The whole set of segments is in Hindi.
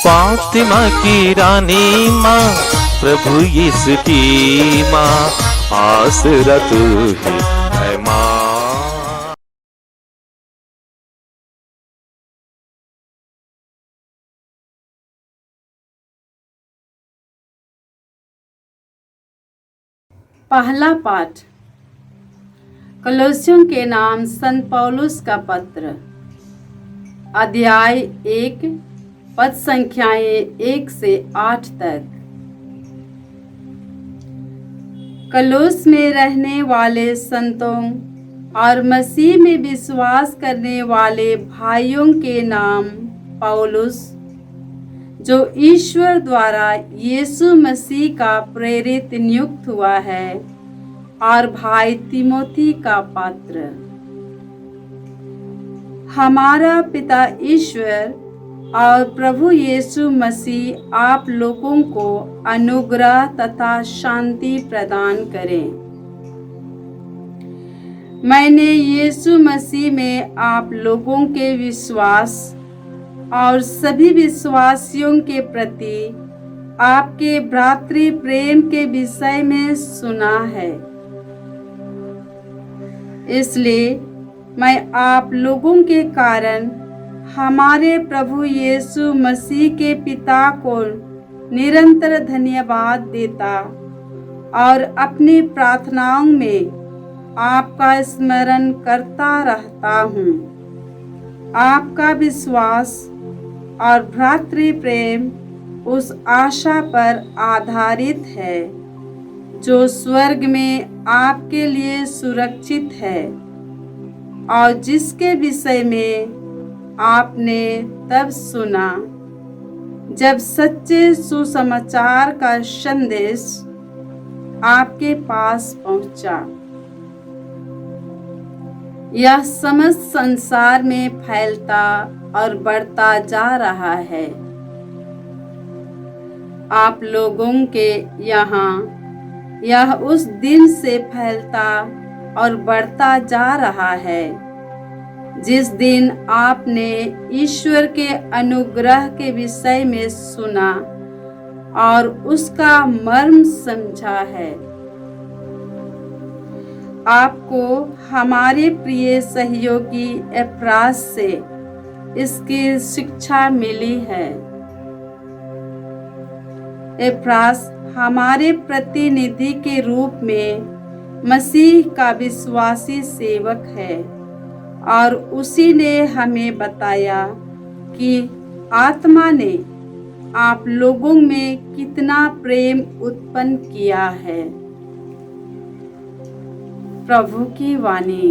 फातिमा की रानी माँ, प्रभु यीशु की माँ, आसरा तू ही है माँ। पहला पाठ कलोसियों के नाम संत पौलुस का पत्र, अध्याय 1, पद संख्याएं 1 से 8 तक। कलोस में रहने वाले संतों और मसीह में विश्वास करने वाले भाइयों के नाम पौलुस, जो ईश्वर द्वारा यीशु मसीह का प्रेरित नियुक्त हुआ है, और भाई तिमोथी का पात्र। हमारा पिता ईश्वर और प्रभु यीशु मसीह आप लोगों को अनुग्रह तथा शांति प्रदान करें। मैंने यीशु मसीह में आप लोगों के विश्वास और सभी विश्वासियों के प्रति आपके भ्रातृ प्रेम के विषय में सुना है। इसलिए मैं आप लोगों के कारण हमारे प्रभु यीशु मसीह के पिता को निरंतर धन्यवाद देता और अपनी प्रार्थनाओं में आपका स्मरण करता रहता हूँ। आपका विश्वास और भ्रातृ प्रेम उस आशा पर आधारित है जो स्वर्ग में आपके लिए सुरक्षित है, और जिसके विषय में आपने तब सुना जब सच्चे सुसमाचार का संदेश आपके पास पहुंचा। यह समस्त संसार में फैलता और बढ़ता जा रहा है। आप लोगों के यहाँ यह उस दिन से फैलता और बढ़ता जा रहा है जिस दिन आपने ईश्वर के अनुग्रह के विषय में सुना और उसका मर्म समझा है। आपको हमारे प्रिय सहयोगी एप्रास से इसकी शिक्षा मिली है। एप्रास हमारे प्रतिनिधि के रूप में मसीह का विश्वासी सेवक है, और उसी ने हमें बताया कि आत्मा ने आप लोगों में कितना प्रेम उत्पन्न किया है। प्रभु की वाणी।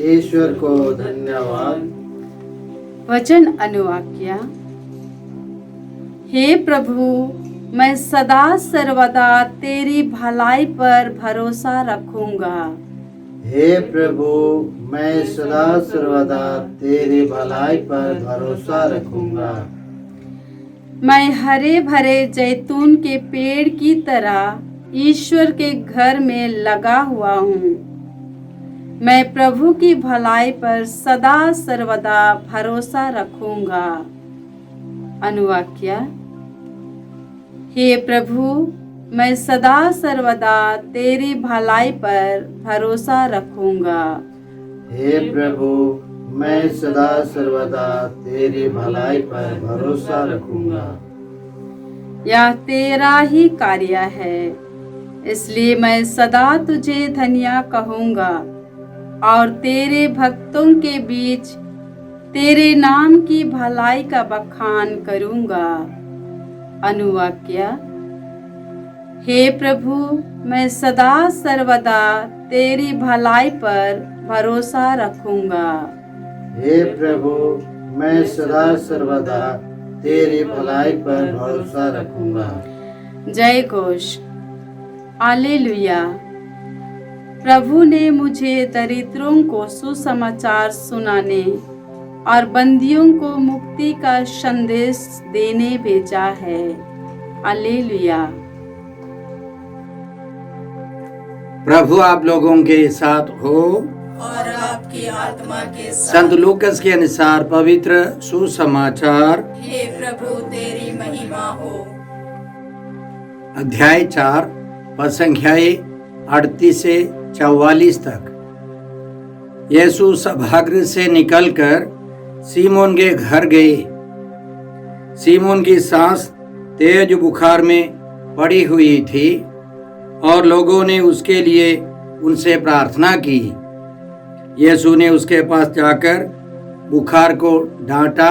ईश्वर को धन्यवाद। वचन अनुवाक्य। हे प्रभु, मैं सदा सर्वदा तेरी भलाई पर भरोसा रखूंगा। हे प्रभु, मैं सदा सर्वदा तेरी भलाई पर भरोसा रखूंगा। मैं हरे भरे जैतून के पेड़ की तरह ईश्वर के घर में लगा हुआ हूँ। मैं प्रभु की भलाई पर सदा सर्वदा भरोसा रखूंगा। अनुवाक्य। हे प्रभु, मैं सदा सर्वदा तेरी भलाई पर भरोसा रखूंगा। हे प्रभु, मैं सदा सर्वदा तेरी भलाई पर भरोसा रखूंगा। यह तेरा ही कार्य है, इसलिए मैं सदा तुझे धन्य कहूंगा और तेरे भक्तों के बीच तेरे नाम की भलाई का बखान करूंगा। अनुवाक्य। हे प्रभु, मैं सदा सर्वदा तेरी भलाई पर भरोसा रखूंगा। हे प्रभु, मैं सदा सर्वदा तेरी भलाई पर भरोसा रखूंगा। जय घोष। हालेलुया। प्रभु ने मुझे दरिद्रों को सुसमाचार सुनाने और बंदियों को मुक्ति का संदेश देने भेजा है। हालेलुया। प्रभु आप लोगों के साथ हो। और आपकी आत्मा के साथ। संत लूकस के अनुसार पवित्र सुसमाचार हे प्रभु तेरी महिमा हो। अध्याय 4 पद संख्याएं 38 से 44 तक। यीशु सभागृह से निकलकर सीमोन के घर गए। सीमोन की सास तेज बुखार में पड़ी हुई थी और लोगों ने उसके लिए उनसे प्रार्थना की। यीशु ने उसके पास जाकर बुखार को डांटा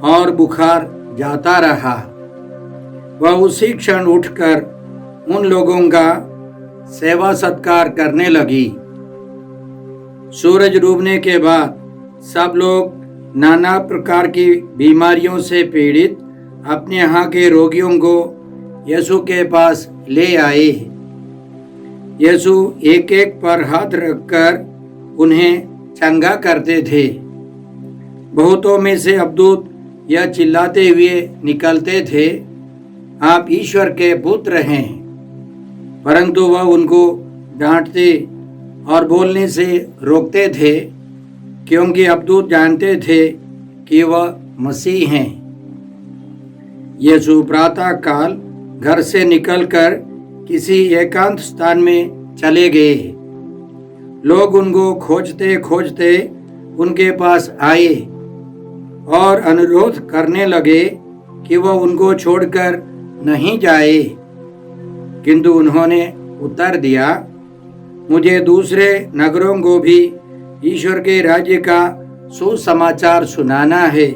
और बुखार जाता रहा। वह उसी क्षण उठकर उन लोगों का सेवा सत्कार करने लगी। सूरज डूबने के बाद सब लोग नाना प्रकार की बीमारियों से पीड़ित अपने यहाँ के रोगियों को यीशु के पास ले आए। यीशु एक एक पर हाथ रखकर उन्हें चंगा करते थे। बहुतों में से अबदूत यह चिल्लाते हुए निकलते थे, आप ईश्वर के पुत्र हैं। परंतु वह उनको डांटते और बोलने से रोकते थे, क्योंकि अबदूत जानते थे कि वह मसीह हैं। यीशु प्रातः काल घर से निकलकर किसी एकांत स्थान में चले गए। लोग उनको खोजते खोजते उनके पास आए और अनुरोध करने लगे कि वह उनको छोड़कर नहीं जाए। किंतु उन्होंने उत्तर दिया, मुझे दूसरे नगरों को भी ईश्वर के राज्य का सुसमाचार सुनाना है।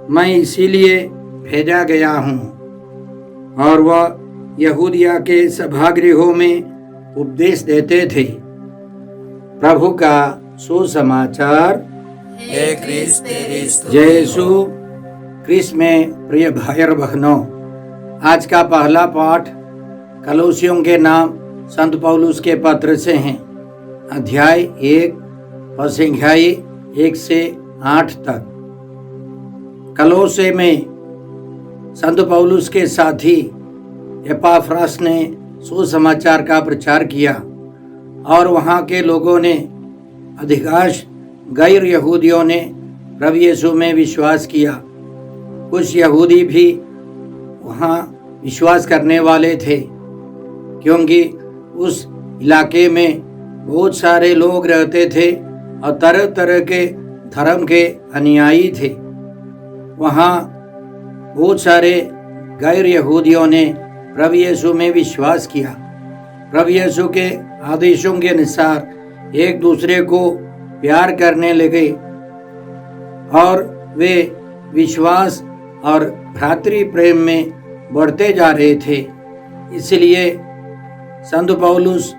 मैं इसीलिए भेजा गया हूँ। और वह यहूदिया के सभागृहों में उपदेश देते थे। प्रभु का सुसमाचार। हे क्रिस्त तेरी स्तुति जय यीशु क्रिस्त में प्रिय भाई और बहनों, आज का पहला पाठ कलोसियों के नाम संत पौलुस के पत्र से हैं। अध्याय 1 पद संख्याएं 1 से 8 तक। कलोसे में संत पौलुस के साथी एपाफ्रास ने सुसमाचार का प्रचार किया और वहाँ के लोगों ने, अधिकांश गैर यहूदियों ने प्रभु यीशु में विश्वास किया। कुछ यहूदी भी वहाँ विश्वास करने वाले थे, क्योंकि उस इलाके में बहुत सारे लोग रहते थे और तरह तरह के धर्म के अनुयायी थे। वहाँ बहुत सारे गैर यहूदियों ने प्रभु यीशु में विश्वास किया। प्रभु यीशु के आदेशों के अनुसार एक दूसरे को प्यार करने लगे और वे विश्वास और भ्रातृ प्रेम में बढ़ते जा रहे थे। इसलिए संत पौलुस,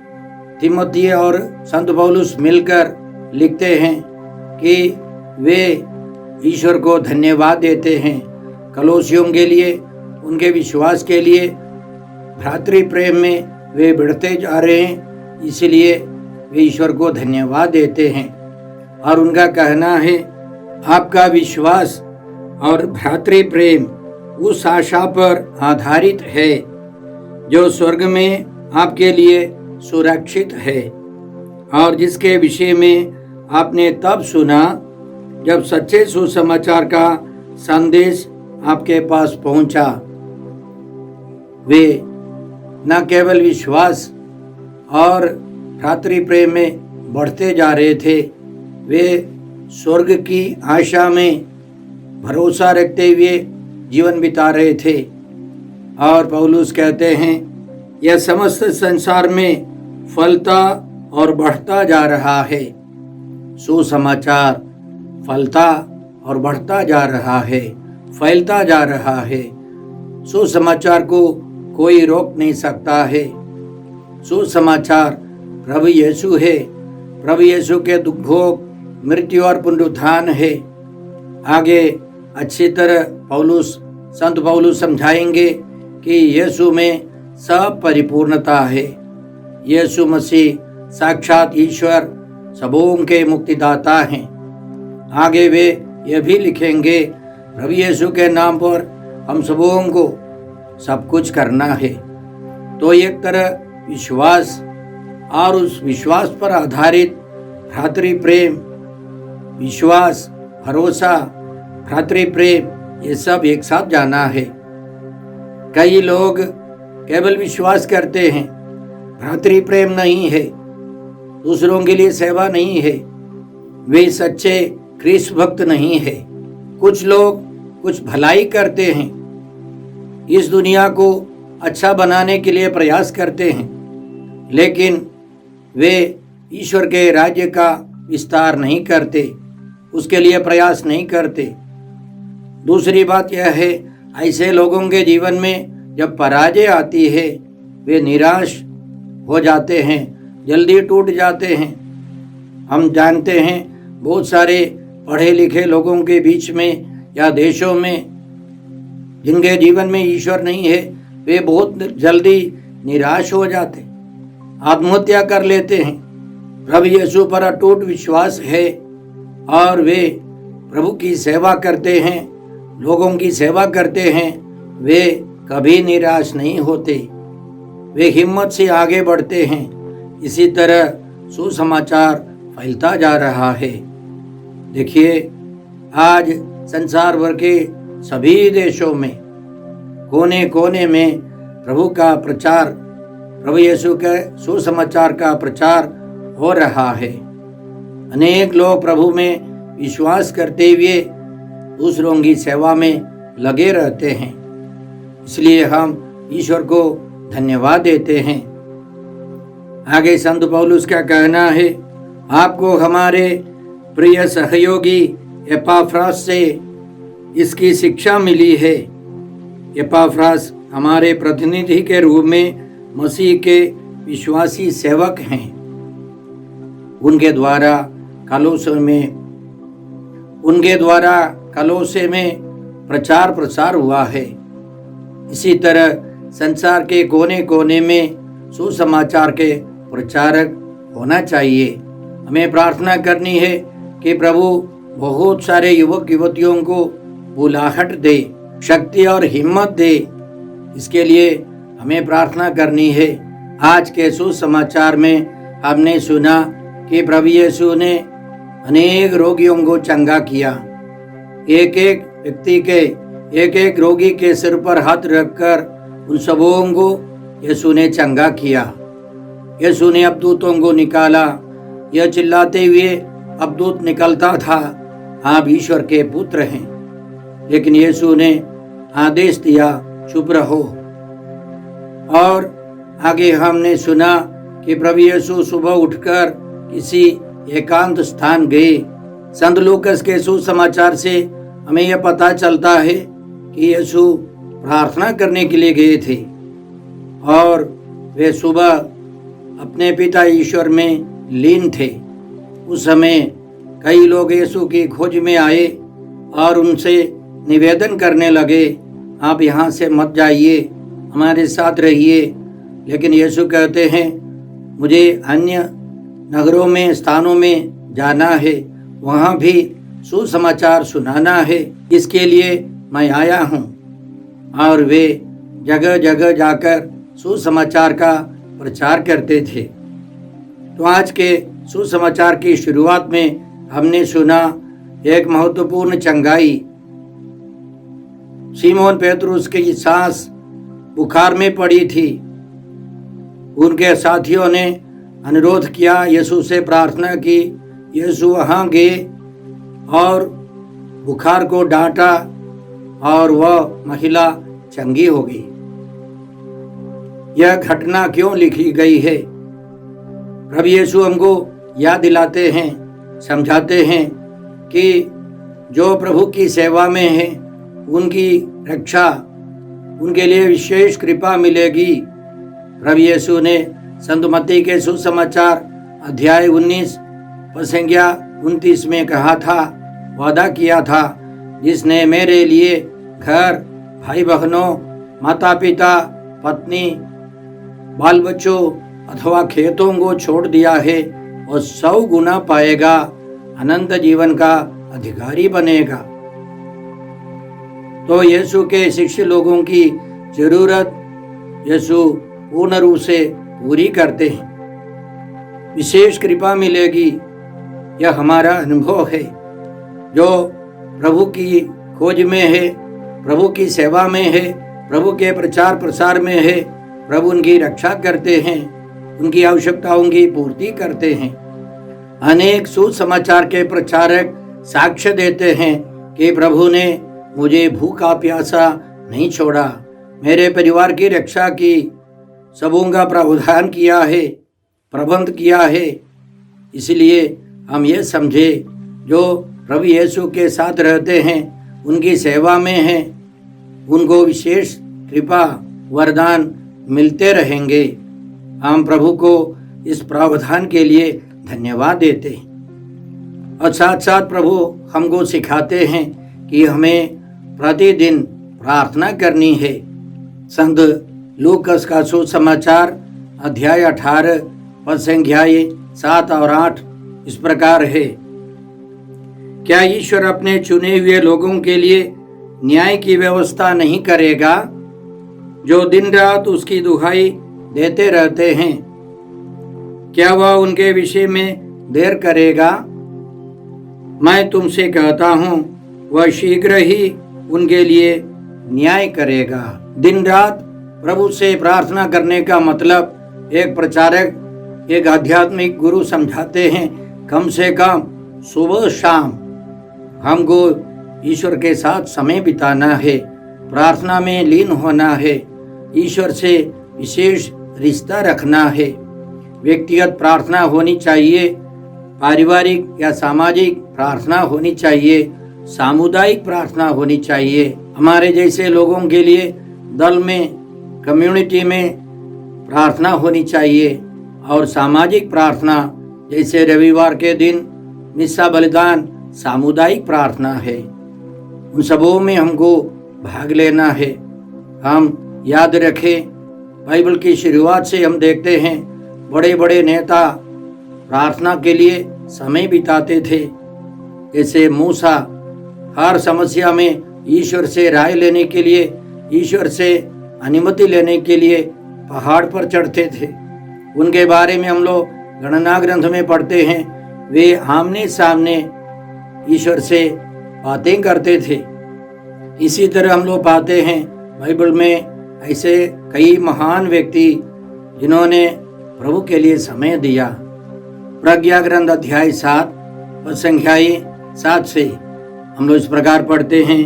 तिमोथी और संत पौलुस मिलकर लिखते हैं कि वे ईश्वर को धन्यवाद देते हैं कलोसियों के लिए, उनके विश्वास के लिए। भ्रातृ प्रेम में वे बढ़ते जा रहे हैं, इसलिए वे ईश्वर को धन्यवाद देते हैं। और उनका कहना है, आपका विश्वास और भ्रातृ प्रेम उस आशा पर आधारित है जो स्वर्ग में आपके लिए सुरक्षित है, और जिसके विषय में आपने तब सुना जब सच्चे सुसमाचार का संदेश आपके पास पहुंचा। वे न केवल विश्वास और भ्रातृ प्रेम में बढ़ते जा रहे थे, वे स्वर्ग की आशा में भरोसा रखते हुए जीवन बिता रहे थे। और पौलुस कहते हैं, यह समस्त संसार में फलता और बढ़ता जा रहा है। सुसमाचार फलता और बढ़ता जा रहा है, फैलता जा रहा है। सुसमाचार को कोई रोक नहीं सकता है। सुसमाचार प्रभु यीशु है। प्रभु यीशु के दुख भोग, मृत्यु और पुनरुत्थान है। आगे अच्छी तरह संत पौलुस समझाएंगे कि यीशु में सब परिपूर्णता है। यीशु मसीह साक्षात ईश्वर सबों के मुक्तिदाता हैं। आगे वे यह भी लिखेंगे, प्रभु यीशु के नाम पर हम सबों को सब कुछ करना है। तो एक तरह विश्वास और उस विश्वास पर आधारित भ्रातृ प्रेम, विश्वास, भरोसा, भ्रातृ प्रेम, ये सब एक साथ जाना है। कई लोग केवल विश्वास करते हैं, भ्रातृ प्रेम नहीं है, दूसरों के लिए सेवा नहीं है, वे सच्चे ख्रीस्त भक्त नहीं है। कुछ लोग कुछ भलाई करते हैं, इस दुनिया को अच्छा बनाने के लिए प्रयास करते हैं, लेकिन वे ईश्वर के राज्य का विस्तार नहीं करते, उसके लिए प्रयास नहीं करते। दूसरी बात यह है, ऐसे लोगों के जीवन में जब पराजय आती है वे निराश हो जाते हैं, जल्दी टूट जाते हैं। हम जानते हैं बहुत सारे पढ़े लिखे लोगों के बीच में या देशों में जिनके जीवन में ईश्वर नहीं है, वे बहुत जल्दी निराश हो जाते, आत्महत्या कर लेते हैं। प्रभु यीशु पर अटूट विश्वास है और वे प्रभु की सेवा करते हैं, लोगों की सेवा करते हैं, वे कभी निराश नहीं होते, वे हिम्मत से आगे बढ़ते हैं। इसी तरह सुसमाचार फैलता जा रहा है। देखिए, आज संसार भर के सभी देशों में कोने कोने में प्रभु का प्रचार, प्रभु यीशु के सुसमाचार का प्रचार हो रहा है। अनेक लोग प्रभु में विश्वास करते हुए दूसरों की सेवा में लगे रहते हैं। इसलिए हम ईश्वर को धन्यवाद देते हैं। आगे संत पौलुस का कहना है, आपको हमारे प्रिय सहयोगी एपाफ्रास से इसकी शिक्षा मिली है। एपाफ्रास हमारे प्रतिनिधि के रूप में मसीह के विश्वासी सेवक हैं। उनके द्वारा कलोसे में प्रचार प्रसार हुआ है। इसी तरह संसार के कोने कोने में सुसमाचार के प्रचारक होना चाहिए। हमें प्रार्थना करनी है कि प्रभु बहुत सारे युवक युवतियों को बुलाहट दे, शक्ति और हिम्मत दे। इसके लिए हमें प्रार्थना करनी है। आज के सुसमाचार में हमने सुना कि प्रभु यीशु ने अनेक रोगियों को चंगा किया। एक एक व्यक्ति के, एक एक रोगी के सिर पर हाथ रखकर उन सबों को यीशु ने चंगा किया। यीशु ने अबदूतों को निकाला, यह चिल्लाते हुए अबदूत निकलता था, आप ईश्वर के पुत्र हैं। लेकिन यीशु ने आदेश दिया, चुप रहो। और आगे हमने सुना कि प्रभु यीशु सुबह उठकर किसी एकांत स्थान गए। संत लूकस के सुसमाचार से हमें यह पता चलता है कि यीशु प्रार्थना करने के लिए गए थे और वे सुबह अपने पिता ईश्वर में लीन थे। उस समय कई लोग यीशु की खोज में आए और उनसे निवेदन करने लगे, आप यहाँ से मत जाइए, हमारे साथ रहिए। लेकिन यीशु कहते हैं, मुझे अन्य नगरों में, स्थानों में जाना है, वहाँ भी सुसमाचार सुनाना है, इसके लिए मैं आया हूँ। और वे जगह जगह जाकर सुसमाचार का प्रचार करते थे। तो आज के सुसमाचार की शुरुआत में हमने सुना एक महत्वपूर्ण चंगाई। सीमोन पेतरुस की सास बुखार में पड़ी थी। उनके साथियों ने अनुरोध किया, यीशु से प्रार्थना की। यीशु वहाँ गए और बुखार को डांटा और वह महिला चंगी हो गई। यह घटना क्यों लिखी गई है? प्रभु यीशु हमको याद दिलाते हैं, समझाते हैं कि जो प्रभु की सेवा में है उनकी रक्षा, उनके लिए विशेष कृपा मिलेगी। प्रभु यीशु ने संत मत्ती के सुसमाचार अध्याय 19 संज्ञा 29 में कहा था, वादा किया था, जिसने मेरे लिए घर, भाई बहनों, माता पिता, पत्नी, बाल बच्चों अथवा खेतों को छोड़ दिया है, और 100 गुना पाएगा, अनंत जीवन का अधिकारी बनेगा। तो यीशु के शिष्य लोगों की जरूरत यीशु पूर्ण रूप से पूरी करते हैं। विशेष कृपा मिलेगी, यह हमारा अनुभव है। जो प्रभु की खोज में है, प्रभु की सेवा में है, प्रभु के प्रचार प्रसार में है, प्रभु उनकी रक्षा करते हैं, उनकी आवश्यकताओं की पूर्ति करते हैं। अनेक सुसमाचार के प्रचारक साक्ष्य देते हैं कि प्रभु ने मुझे भूखा प्यासा नहीं छोड़ा, मेरे परिवार की रक्षा की, सबों का प्रावधान किया है, प्रबंध किया है। इसलिए हम ये समझे जो प्रभु यीशु के साथ रहते हैं, उनकी सेवा में हैं, उनको विशेष कृपा वरदान मिलते रहेंगे। हम प्रभु को इस प्रावधान के लिए धन्यवाद देते हैं और साथ साथ प्रभु हमको सिखाते हैं कि हमें प्रतिदिन प्रार्थना करनी है। संत लूकस का सुसमाचार अध्याय 18 पद संख्या 7 और 8 इस प्रकार है। क्या ईश्वर अपने चुने हुए लोगों के लिए न्याय की व्यवस्था नहीं करेगा, जो दिन रात उसकी दुहाई देते रहते हैं? क्या वह उनके विषय में देर करेगा? मैं तुमसे कहता हूं, वह शीघ्र ही उनके लिए न्याय करेगा। दिन रात प्रभु से प्रार्थना करने का मतलब एक प्रचारक, एक आध्यात्मिक गुरु समझाते हैं, कम से कम सुबह शाम हमको ईश्वर के साथ समय बिताना है, प्रार्थना में लीन होना है, ईश्वर से विशेष रिश्ता रखना है। व्यक्तिगत प्रार्थना होनी चाहिए, पारिवारिक या सामाजिक प्रार्थना होनी चाहिए, सामुदायिक प्रार्थना होनी चाहिए। हमारे जैसे लोगों के लिए दल में, कम्युनिटी में प्रार्थना होनी चाहिए और सामाजिक प्रार्थना जैसे रविवार के दिन मिस्सा बलिदान सामुदायिक प्रार्थना है। उन सबों में हमको भाग लेना है। हम याद रखें, बाइबल की शुरुआत से हम देखते हैं बड़े बड़े नेता प्रार्थना के लिए समय बिताते थे। जैसे मूसा हर समस्या में ईश्वर से राय लेने के लिए, ईश्वर से अनुमति लेने के लिए पहाड़ पर चढ़ते थे। उनके बारे में हम लोग गणना ग्रंथ में पढ़ते हैं, वे आमने सामने ईश्वर से बातें करते थे। इसी तरह हम लोग पाते हैं बाइबल में ऐसे कई महान व्यक्ति जिन्होंने प्रभु के लिए समय दिया। प्रज्ञा ग्रंथ अध्याय 7 पद संख्या 7 से हम लोग इस प्रकार पढ़ते हैं।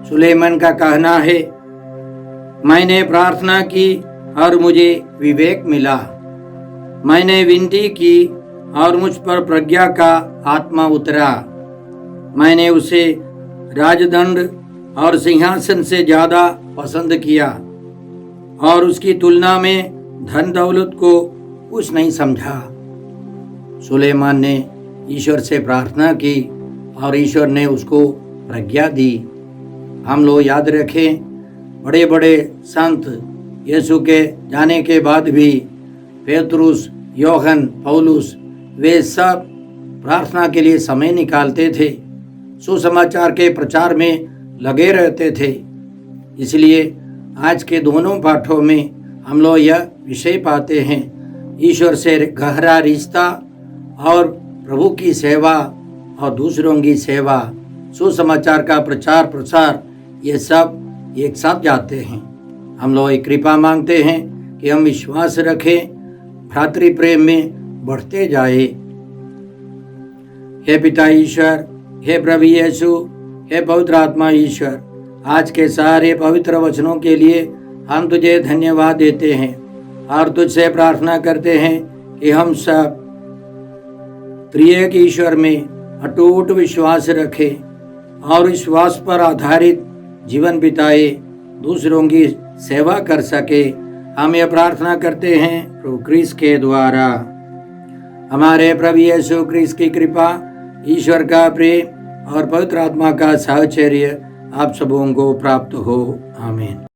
सुलेमान का कहना है, मैंने प्रार्थना की और मुझे विवेक मिला, मैंने विनती की और मुझ पर प्रज्ञा का आत्मा उतरा। मैंने उसे राजदंड और सिंहासन से ज्यादा पसंद किया और उसकी तुलना में धन दौलत को कुछ नहीं समझा। सुलेमान ने ईश्वर से प्रार्थना की और ईश्वर ने उसको प्रज्ञा दी। हम लोग याद रखें, बड़े बड़े संत यीशु के जाने के बाद भी पेतरुस, योहन, पौलुस, वे सब प्रार्थना के लिए समय निकालते थे, सुसमाचार के प्रचार में लगे रहते थे। इसलिए आज के दोनों पाठों में हम लोग यह विषय पाते हैं, ईश्वर से गहरा रिश्ता और प्रभु की सेवा और दूसरों की सेवा, सुसमाचार का प्रचार प्रसार, ये सब एक साथ जाते हैं। हम लोग एक कृपा मांगते हैं कि हम विश्वास रखें, भ्रातृ प्रेम में बढ़ते जाए। हे पिता ईश्वर, हे प्रभु यीशु, हे पवित्र आत्मा ईश्वर, आज के सारे पवित्र वचनों के लिए हम तुझे धन्यवाद देते हैं और तुझसे प्रार्थना करते हैं कि हम सब त्रिएक ईश्वर में अटूट विश्वास रखें और विश्वास पर आधारित जीवन बिताए, दूसरों की सेवा कर सके। हम यह प्रार्थना करते हैं प्रभु क्रिस्त के द्वारा। हमारे प्रभु यीशु क्रिस्त की कृपा, ईश्वर का प्रेम और पवित्र आत्मा का साहचर्य आप सबों को प्राप्त हो। आमीन।